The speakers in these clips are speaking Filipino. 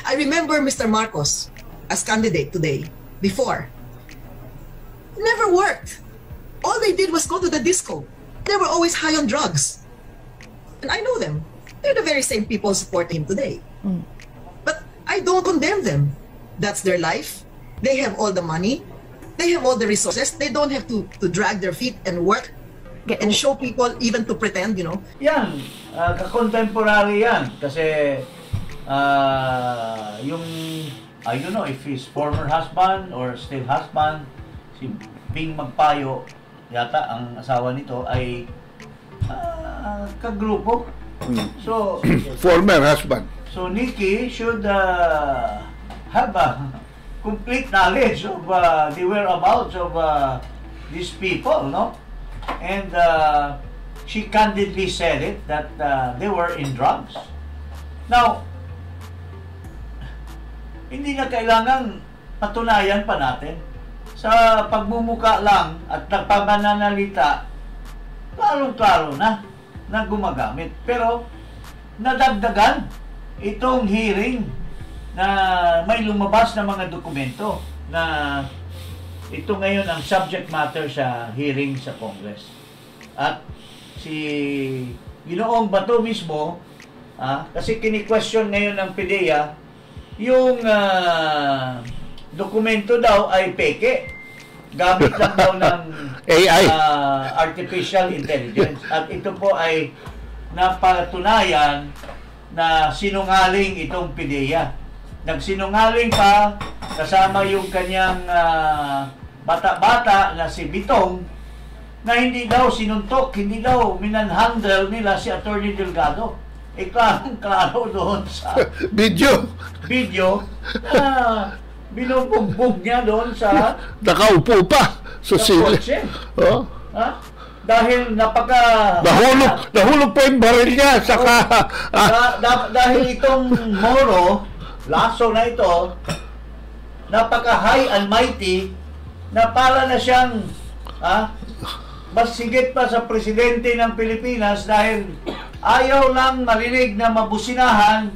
I remember Mr. Marcos as candidate today, before. Never worked. All they did was go to the disco. They were always high on drugs. And I know them. They're the very same people supporting him today. But I don't condemn them. That's their life. They have all the money. They have all the resources. They don't have to drag their feet and work and show people, even to pretend, you know. Yan, ka-contemporary yan. Kasi yung, I don't know if his former husband or still husband, si Ping Magpayo, yata ang asawa nito, ay kagrupo. So, former husband. So Nikki should have a complete knowledge of the whereabouts of these people, no? And she candidly said it that they were in drugs. Now, hindi na kailangang patunayan pa natin. Sa pagmumuka lang at nagpamananalita, klarong-klaro na gumagamit. Pero nadagdagan itong hearing na may lumabas na mga dokumento na ito ngayon ang subject matter sa hearing sa Congress. At si Ginoong Bato mismo, kasi kini-question ngayon ng PDEA, yung dokumento daw ay peke. Gamit lang daw ng AI. Artificial Intelligence. At ito po ay napatunayan na sinungaling itong PDEA. Nagsinungaling pa kasama yung kanyang bata-bata na si Bitong na hindi daw sinuntok, hindi daw minanhandle nila si Attorney Delgado. Klarong-klaro doon sa Video. Binubugbog niya doon sa Nakaupo pa sa sili. Oh. Dahil nahulog pa yung baril niya. Saka, dahil itong Moro, Lasso na ito, napaka-high and mighty, na para na siyang mas sigit pa sa presidente ng Pilipinas dahil ayaw lang marinig na mabusinahan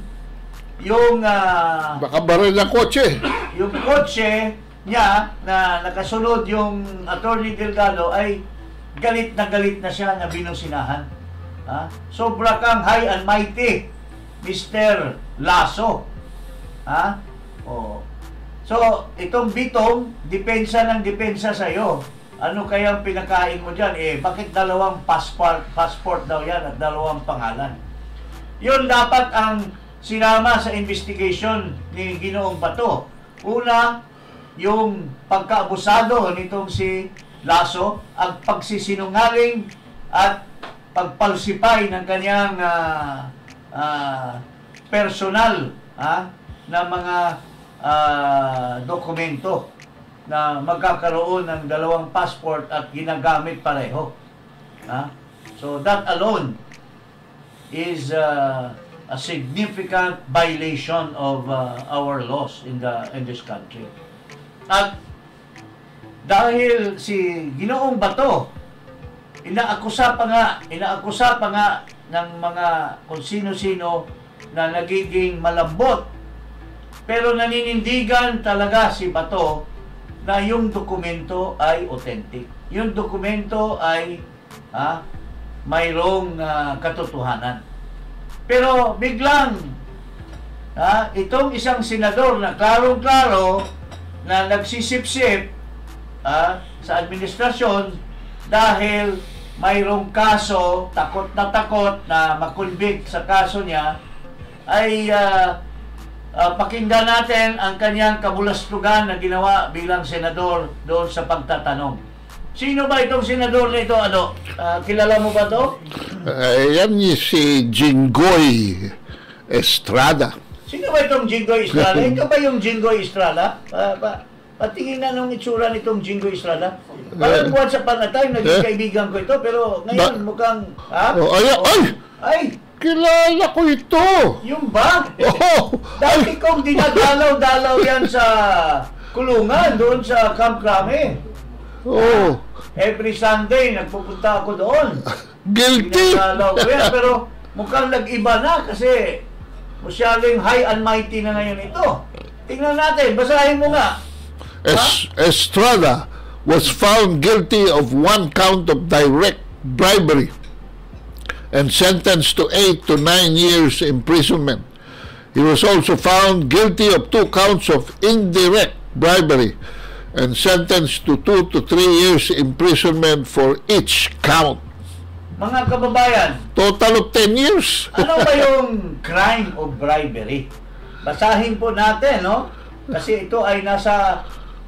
yung baka baril ng kotse. Yung kotse niya na nakasunod yung Attorney Delgado ay galit na siya na binusinahan. Sobra kang high and mighty, Mr. Lasso. So, itong Bitong, depensa ng depensa sa'yo. Ano kayang pinakain mo dyan? Bakit dalawang passport daw yan at dalawang pangalan? Yun dapat ang sinama sa investigation ni Ginoong Bato. Una, yung pagkaabusado nitong si Lasso, ang pagsisinungaling at pagpalsipay ng kanyang personal na mga dokumento na magkakaroon ng dalawang passport at ginagamit pareho. So that alone is a significant violation of our laws in this country. At dahil si Ginoong Bato inaakusa pa nga ng mga kung sino-sino na nagiging malambot, pero naninindigan talaga si Bato na yung dokumento ay authentic. Yung dokumento ay mayroong katotohanan. Pero biglang itong isang senador na klarong-klaro na nagsisip-sip sa administrasyon dahil mayroong kaso, takot na makonvict sa kaso niya, ay pakinggan natin ang kanyang kabulastugan na ginawa bilang senador doon sa pagtatanong. Sino ba itong senador na ito? Kilala mo ba ito? Yan si Jinggoy Estrada. Sino ba itong Jinggoy Estrada? Ito ba yung Jinggoy Estrada? Patingin na nung itsura nitong Jinggoy Estrada. Parang once upon a time, naging kaibigan ko ito, pero ngayon mukhang... Ay! Kilala ko ito! Yung ba? Dati kong dinadalaw-dalaw yan sa kulungan, doon sa Camp Crame. Every Sunday, nagpupunta ako doon. Guilty! Dinadalaw ko yan, pero mukhang nag-iba na kasi Masyadong high and mighty na ngayon ito. Tingnan natin, basahin mo nga. Estrada was found guilty of one count of direct bribery and sentenced to 8 to 9 years imprisonment. He was also found guilty of 2 counts of indirect bribery and sentenced to 2 to 3 years imprisonment for each count. Mga kababayan, Total of 10 years. ano ba yung crime of bribery? Basahin po natin, no? Kasi ito ay nasa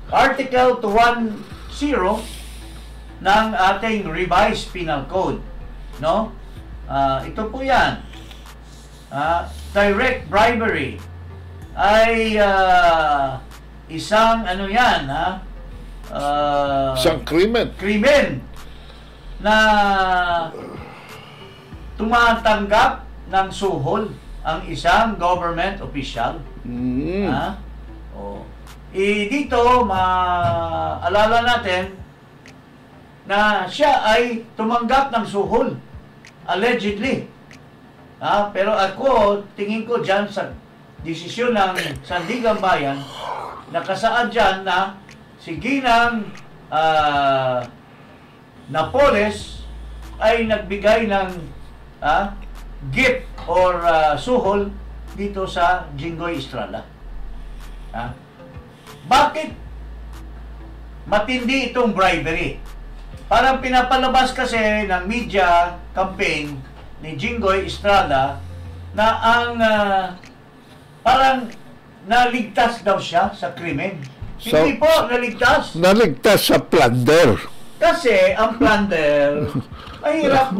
Article 210 ng ating Revised Penal Code, no? Ito po yan. Direct bribery ay isang ano yan, Isang krimen. krimen na tumatanggap ng suhol ang isang government official. Dito, maalala natin na siya ay tumanggap ng suhol. Allegedly. Pero ako, tingin ko dyan sa desisyon ng Sandigan Bayan, nakasaad dyan na si Ginang Napoles ay nagbigay ng gift or suhol dito sa Jinggoy Estrada. Bakit matindi itong bribery? Parang pinapalabas kasi ng media campaign ni Jinggoy Estrada na ang parang naligtas daw siya sa krimen. Hindi po naligtas. Naligtas sa plunder. Kasi ang plunder, mahirap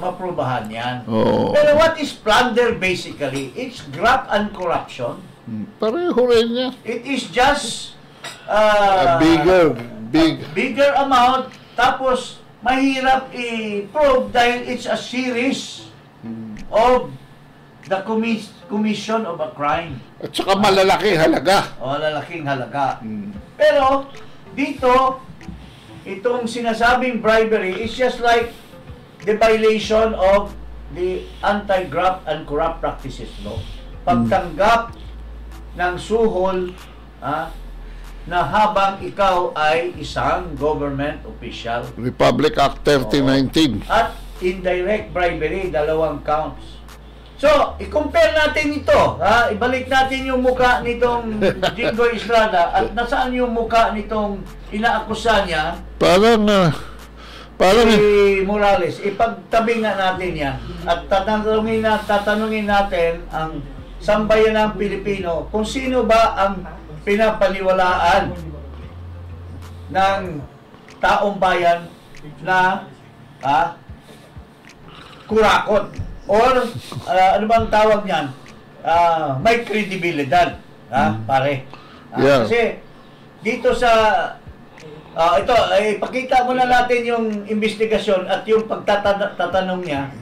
maprubahan yan. Oo. Pero what is plunder basically? It's graft and corruption. Pareho rin yan. It is just A bigger amount, tapos mahirap i-prove dahil it's a series of the commission of a crime. At saka malalaking halaga. Lalaking halaga. Pero dito, itong sinasabing bribery is just like the violation of the Anti-Graft and Corrupt Practices Law. Pagtanggap ng suhol na habang ikaw ay isang government official. Republic Act 3019. At indirect bribery, 2 counts. So, i-compare natin ito. Ibalik natin yung muka nitong Jinggoy Estrada at nasaan yung muka nitong inaakusa niya Parang si Morales. Ipagtabi nga natin yan at tatanungin natin ang sambayan ng Pilipino kung sino ba ang pinapaniwalaan ng taong bayan na kurakot or ano bang tawag niyan, may kredibilidad, pare. Yeah. Kasi dito sa ito, ipakita muna natin yung investigasyon at yung pagtatanong niya.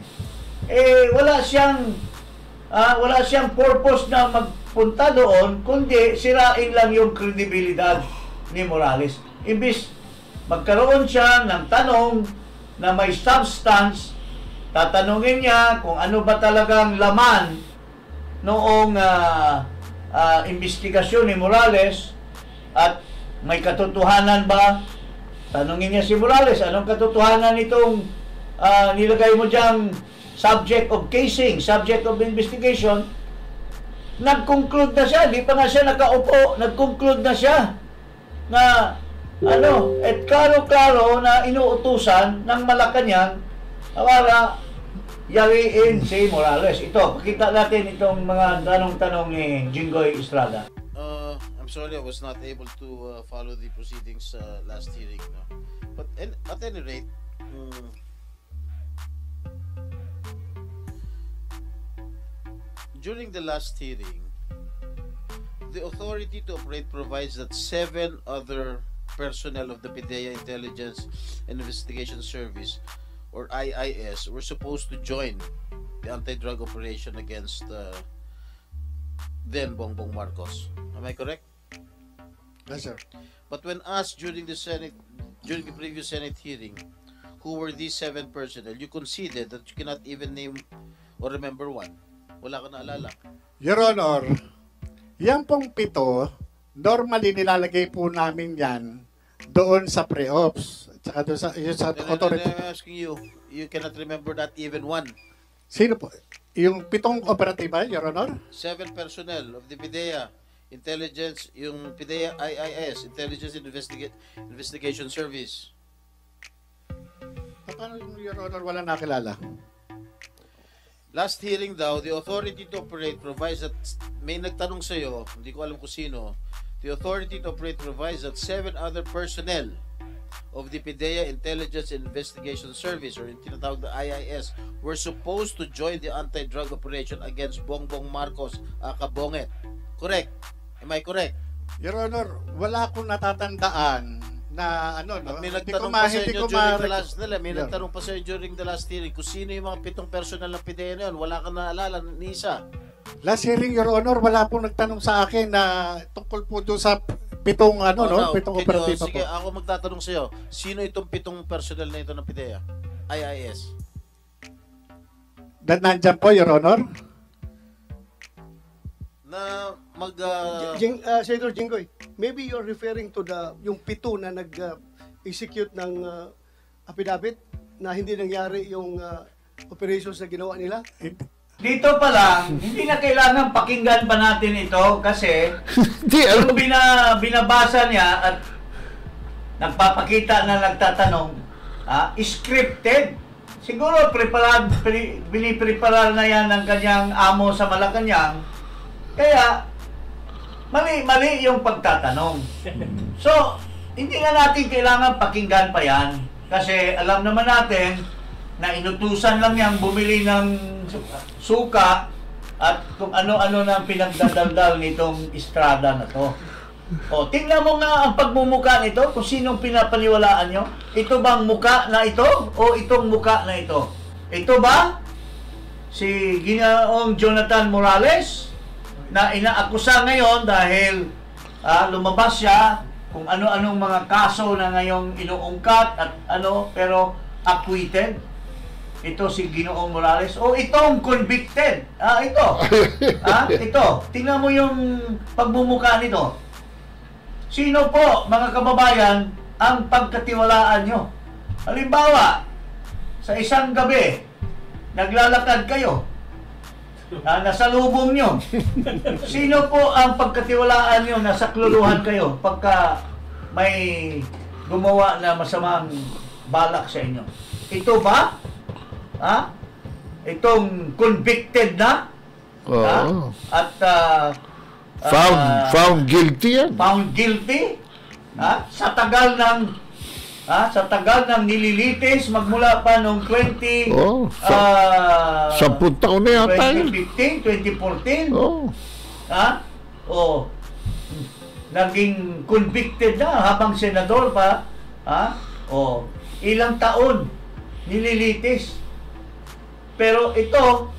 Wala siyang purpose na magpunta doon, kundi sirain lang yung kredibilidad ni Morales. Imbis magkaroon siya ng tanong na may substance, tatanungin niya kung ano ba talagang laman noong investigasyon ni Morales at may katotohanan ba. Tanungin niya si Morales, anong katotohanan nitong nilagay mo diyang subject of casing, subject of investigation. Nag-conclude na siya, di pa nga siya nakaupo, nag-conclude na siya na at klaro-klaro na inuutusan ng Malacanang para yariin si Morales. Ito, pakita natin itong mga tanong-tanong ni Jinggoy Estrada. I'm sorry I was not able to follow the proceedings last hearing. No? But at any rate, during the last hearing, the authority to operate provides that 7 other personnel of the PIDEA Intelligence and Investigation Service, or IIS, were supposed to join the anti-drug operation against then Bongbong Marcos. Am I correct? Yes, sir. But when asked during the previous Senate hearing, who were these 7 personnel, you conceded that you cannot even name or remember one. Wala ka naalala. Your Honor, yan pong 7, normally nilalagay po namin yan doon sa pre-ops. Tsaka doon sa, yun sa authority. I'm asking you, you cannot remember that even one. Sino po? Yung 7 operatiba, Your Honor? 7 personnel of the PIDEA Intelligence, yung PIDEA IIS, Intelligence Investigation Service. Paano Your Honor wala nakilala? Last hearing daw, the authority to operate provides that, may nagtanong sa'yo, hindi ko alam kung sino, the authority to operate provides that 7 other personnel of the PIDEA Intelligence Investigation Service, or yung tinatawag na IIS, were supposed to join the anti-drug operation against Bongbong Marcos aka Bonget. Correct? Am I correct? Your Honor, wala akong natatandaan na ano, no? At may Hindi nagtanong ko pa sa hindi inyo ko during ma- the last may Yeah. nagtanong pa sa inyo during the last hearing kung sino yung mga 7 personnel ng PIDEA na yun. Wala ka naalala ni isa. Last hearing, Your Honor, wala pong nagtanong sa akin na tungkol po doon sa 7 ano, Oh, no? now, 7 can you- operatiba sige, po. ako magtatanong sa iyo. Sino itong 7 personnel na ito ng PIDEA? IIS. Nandyan po, Your Honor? Na Senator Jinggoy, maybe you're referring to yung 7 na nag-execute ng affidavit na hindi nangyari yung operations na ginawa nila? Dito pa lang, hindi na kailangan pakinggan pa natin ito kasi Di, yung binabasa niya at nagpapakita na nagtatanong, scripted. Siguro binipreparar na yan ng kanyang amo sa Malacanang. Kaya, mali yung pagtatanong. So, hindi na natin kailangan pakinggan pa yan. Kasi alam naman natin na inutusan lang yan bumili ng suka at kung ano-ano na pinagdadaldal nitong Estrada na to. O, tingnan mo nga ang pagmumuka nito, kung sinong pinapaniwalaan nyo. Ito bang muka na ito o itong muka na ito? Ito ba si Ginoong Jonathan Morales na inaakusa ngayon dahil lumabas siya kung ano-anong mga kaso na ngayong inuungkat at pero acquitted? Ito si Ginoong Morales o itong convicted? Ito. Ito. Tingnan mo yung pagmumuka nito. Sino po, mga kababayan, ang pagkatiwalaan nyo? Halimbawa, sa isang gabi, naglalakad kayo, nasa lubong nyo. Sino po ang pagkatiwalaan nyo, nasa kluluhan kayo, pagka may gumawa na masamang balak sa inyo? Ito ba? Itong convicted na? Oo. At Found guilty yan. found guilty sa tagal ng nililitis magmula pa noong 10 taon na yata yun. 2015, 2014. Oh. Naging convicted na habang senador pa. Ilang taon nililitis. Pero ito,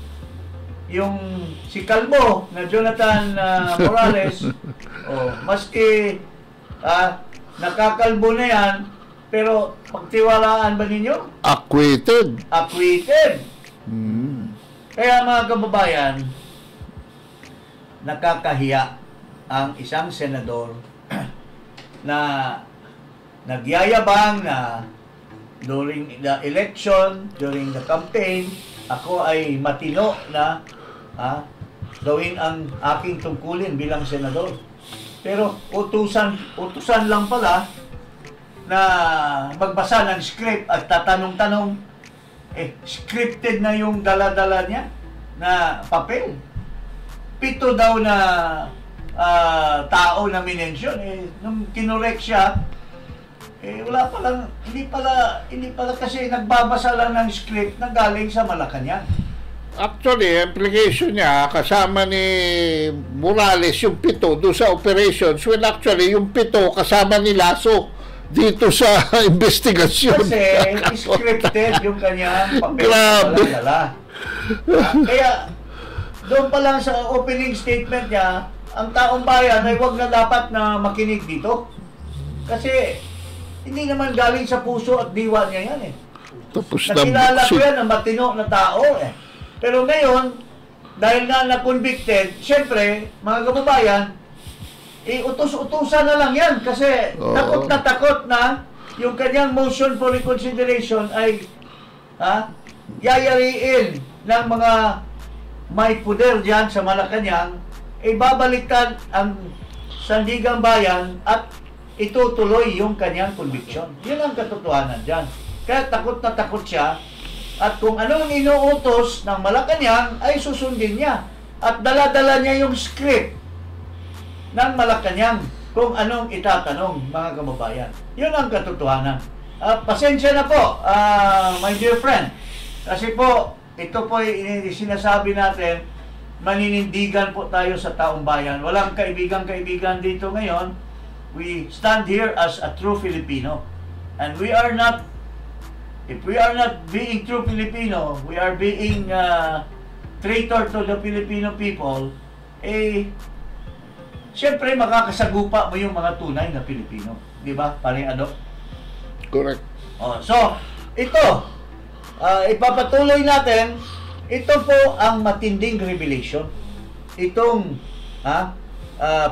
yung si Calvo na Jonathan Morales, maski nakakalbo na yan, pero pagtiwalaan ba ninyo? Acquitted. Acquitted. Kaya mga kababayan, nakakahiya ang isang senador na nagyayabang na during the election, during the campaign, ako ay matino na gawin ang aking tungkulin bilang senador. Pero utusan lang pala na magbasa ng script at tatanong-tanong. Scripted na yung dala-dala niya na papel. 7 daw na tao na minensyon. Nung kinorek siya, wala palang, hindi pala kasi nagbabasa lang ng script na galing sa Malacanang. Actually, implication niya, kasama ni Morales yung 7 doon sa operations, when actually yung 7 kasama ni Lasso dito sa investigasyon. Kasi scripted yung kanyang papel. Grabe. Kaya doon pa lang sa opening statement niya, ang taong bayan ay wag na dapat na makinig dito. Kasi hindi naman galing sa puso at diwa niya yan. Tapos Nakilala ko yan ang matino na tao. Pero ngayon, dahil nga na-convicted, syempre, mga kababayan, utos-utusan na lang yan kasi takot na yung kanyang motion for reconsideration ay yayariin ng mga may puder dyan sa Malacanang, babaliktad ang Sandigang Bayan at itutuloy yung kanyang conviction. Yun ang katotohanan dyan. Kaya takot na takot siya at kung anong inuutos ng Malacanang ay susundin niya at dala-dala niya yung script ng Malacanang kung anong itatanong, mga kababayan. Yun ang katotohanan. Pasensya na po, my dear friend. Kasi po, ito po sinasabi natin, maninindigan po tayo sa taong bayan. Walang kaibigan-kaibigan dito ngayon. We stand here as a true Filipino. And we are not, if we are not being true Filipino, we are being traitor to the Filipino people, siyempre makakasagupa mo yung mga tunay na Pilipino. Di ba, paring Ado? Correct. So, ito, ipapatuloy natin, ito po ang matinding revelation. Itong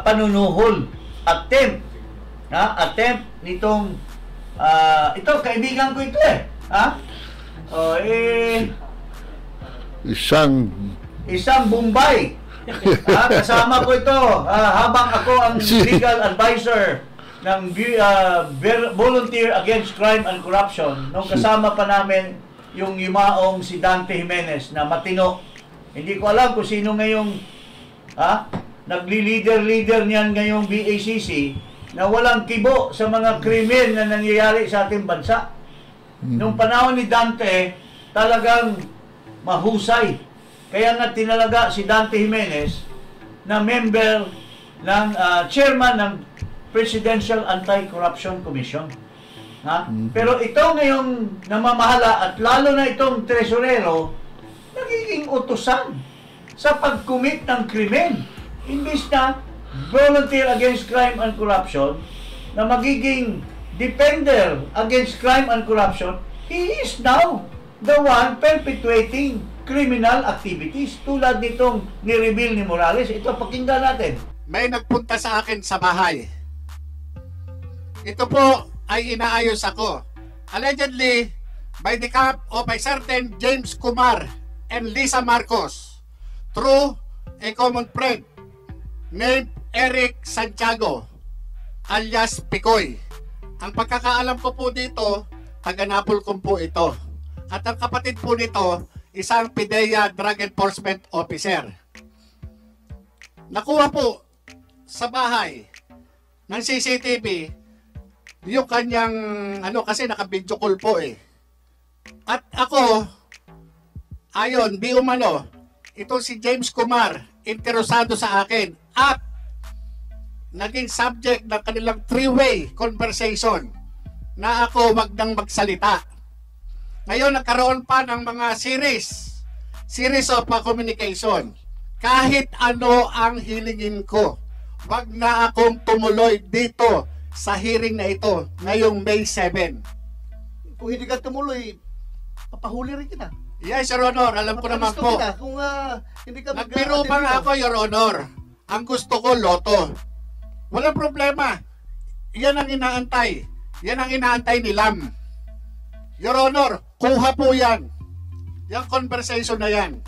panunuhol, attempt nitong, ito, kaibigan ko ito isang Bombay. Kasama ko ito habang ako ang legal advisor ng Volunteer Against Crime and Corruption. Nung kasama pa namin yung yumaong si Dante Jimenez na matino. Hindi ko alam kung sino ngayong nagli-leader niyan ngayong BACC na walang kibo sa mga krimen na nangyayari sa ating bansa. Nung panahon ni Dante, talagang mahusay. Kaya nga tinalaga si Dante Jimenez na member ng chairman ng Presidential Anti-Corruption Commission. Pero ito ngayong namamahala at lalo na itong tresurero, nagiging utusan sa pag-commit ng krimen. Imbis na Volunteer Against Crime and Corruption na magiging defender against crime and corruption, he is now the one perpetuating criminal activities tulad nitong ni-reveal ni Morales. Ito, pakinggan natin. May nagpunta sa akin sa bahay. Ito po ay inaayos ako. Allegedly, by the camp of a certain James Kumar and Lisa Marcos through a common friend named Eric Santiago alias Picoy. Ang pagkakaalam ko po dito, taga-Napolcom po ito. At ang kapatid po nito, isang PIDEA Drug Enforcement Officer. Nakuha po sa bahay ng CCTV yung kanyang kasi naka-video call po At ako, ayon, di umano, ito si James Kumar, interesado sa akin at naging subject ng kanilang three-way conversation na ako wag nang magsalita. Ngayon, nagkaroon pa ng mga series of communication. Kahit ano ang hilingin ko, wag na akong tumuloy dito sa hearing na ito ngayong May 7. Kung hindi ka tumuloy, papahuli rin kita. Yes, Your Honor. Alam ko naman po. Kita. Kung hindi ka nagbiro pa nga ako, Your Honor. Ang gusto ko, loto. Walang problema. Yan ang inaantay. Yan ang inaantay ni Lam. Your Honor, kuha po yan. Yung conversation na yan.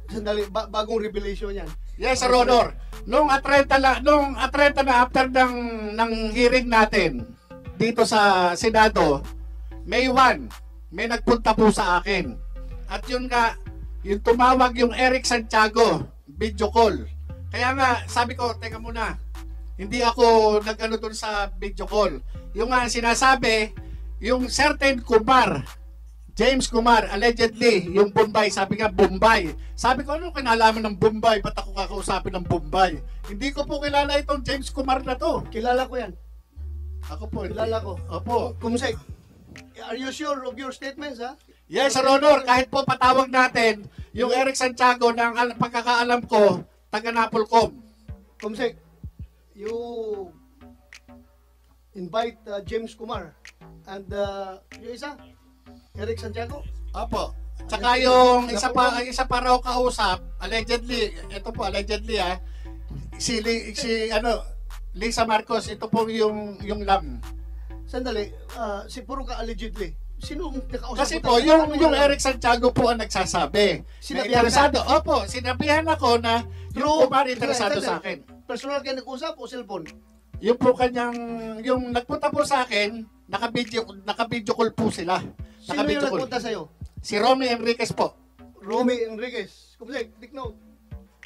Sandali, bagong revelation yan. Yes, Your Honor. Nung atrenta na after ng hearing natin dito sa Senado, May 1, may nagpunta po sa akin. At yun nga, yung tumawag yung Eric Santiago, video call. Kaya nga, sabi ko, teka muna, hindi ako nag-ano dun sa video call. Yung nga sinasabi, yung certain Kumar, James Kumar, allegedly, yung Bombay, sabi nga Bombay. Sabi ko, ano kinalaman ng Bombay? Ba't ako kakausapin ng Bombay? Hindi ko po kilala itong James Kumar na to. Kilala ko yan. Ako po. Kilala ko. Opo. Kumusay, are you sure of your statements, ha? Yes, Sir Honor. Kahit po patawag natin, yung Eric Santiago, ng pagkakaalam ko, taga-Napolcom. Kumusay, you invite James Kumar and yung isa, Eric Santiago? Opo. Tsaka yung isa pa raw kausap, allegedly, ito po allegedly si Lisa Marcos, ito po yung lam. Sandali, si puro ka allegedly. Sino ang nakausap? Kasi mo po, talaga? yung Eric Santiago po ang nagsasabi. Sinabihan Interesado. Opo, sinabihan ako na yung Kumar interesado sa akin. Personal kayo nag-usap o cellphone? Yung po yung nagpunta po sa akin, naka-video call po sila. Sino yung nagpunta sa'yo? Si Romy Enriquez po. Romy Enriquez. Kumsik, take note.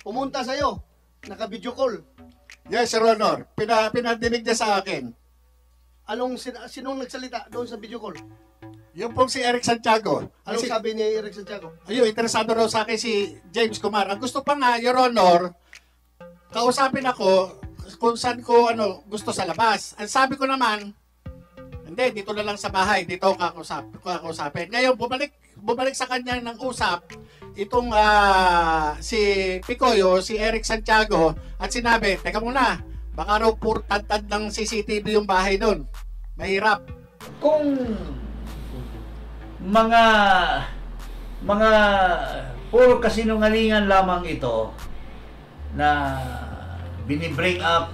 Pumunta sa'yo, naka-video call. Yes, Your Honor. Pinadinig niya sa akin. Sinong nagsalita doon sa video call? Yung pong si Eric Santiago. Anong sabi ni Eric Santiago? Ayun, interesado raw sa akin si James Kumar. Ang gusto pa nga, Your Honor, kausapin ako kung saan ko gusto sa labas. Ang sabi ko naman, hindi, dito na lang sa bahay, dito ako kakausapin. Ngayon, bumalik sa kanya ng usap, itong si Picoyo, si Eric Santiago, at sinabi, teka muna, baka raw tad ng CCTV yung bahay nun. Mahirap. Kung mga puro kasinungalingan lamang ito na binibring up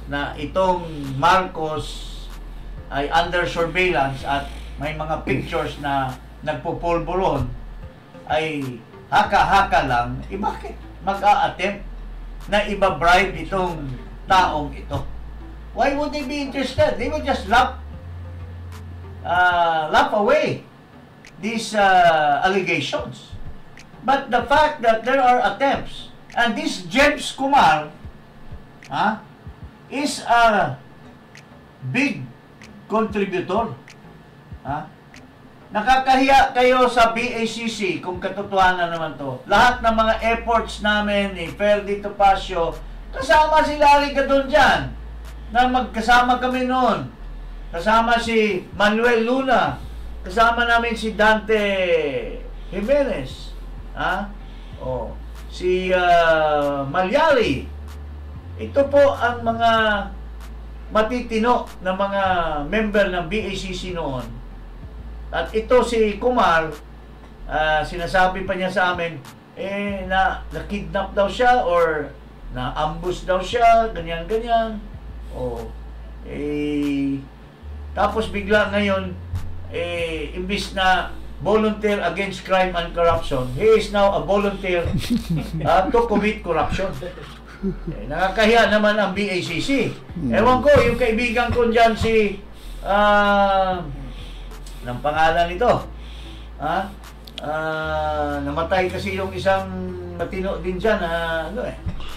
na itong Marcos ay under surveillance at may mga pictures na nagpupulburon, ay haka-haka lang, bakit mag-a-attempt na iba-bribe itong taong ito? Why would they be interested? They would just laugh away these allegations. But the fact that there are attempts, and this James Kumar is a big contributor. Nakakahiya kayo sa BACC kung katotohanan naman to. Lahat ng mga efforts namin ni Ferdy Topacio, kasama si Larry Gadon dyan, na magkasama kami noon. Kasama si Manuel Luna, kasama namin si Dante Jimenez, si Malyari. Ito po ang mga matitino na mga member ng BACC noon. At ito si Kumar, sinasabi pa niya sa amin, na-kidnap daw siya or na-ambush daw siya, ganyan-ganyan. Tapos bigla ngayon, imbis na volunteer against crime and corruption, he is now a volunteer to commit corruption. Nakakahiya naman ang BACC. Ewan ko, yung kaibigan ko dyan si ng pangalan nito, namatay kasi yung isang matino din dyan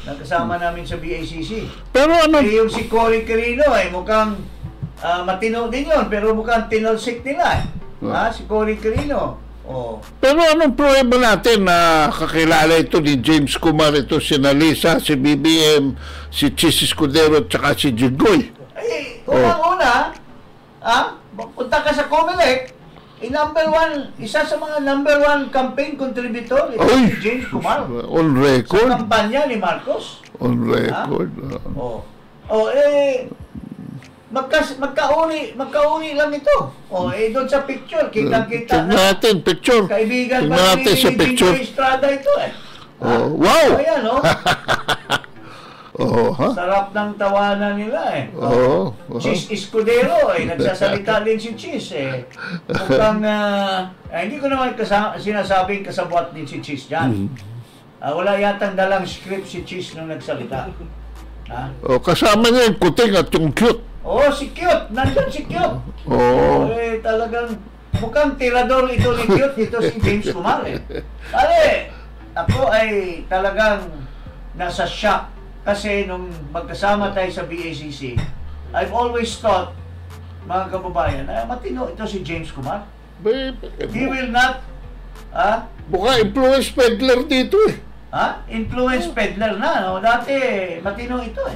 nagkasama namin sa BACC. Pero yung si Cory Quirino mukhang matino din yun, pero mukhang tinalsik nila si Cory Quirino. Pero anong pruweba natin na kakilala ito ni James Kumar, ito si Nalisa, si BBM, si Chis Escudero, tsaka si Jinggoy? Unang-una, punta ka sa COMELEC, isa sa mga number one campaign contributor, ito si James Kumar. On record? Sa kampanya ni Marcos. On record. Magkauni lang ito. Doon sa picture, kita-kita na. Natin, picture. Kaibigan pa ni Jingo Estrada ito Wow! Ayan, sarap ng tawanan nila Chis Escudero, nagsasalita din si Chis Mukhang, hindi ko naman sinasabing kasabwat din si Chis dyan. Wala yatang dalang script si Chis nung nagsalita. Kasama niya yung kuting at yung cute. Si Cute. Nandun si Cute. Talagang mukhang tirador ito ni Cute. Ito si James Kumar ako ay talagang nasa shock. Kasi nung magkasama tayo sa BACC, I've always thought, mga kababayan, matino ito si James Kumar. He will not, Mukha influence peddler dito influence peddler na. Dati, matino ito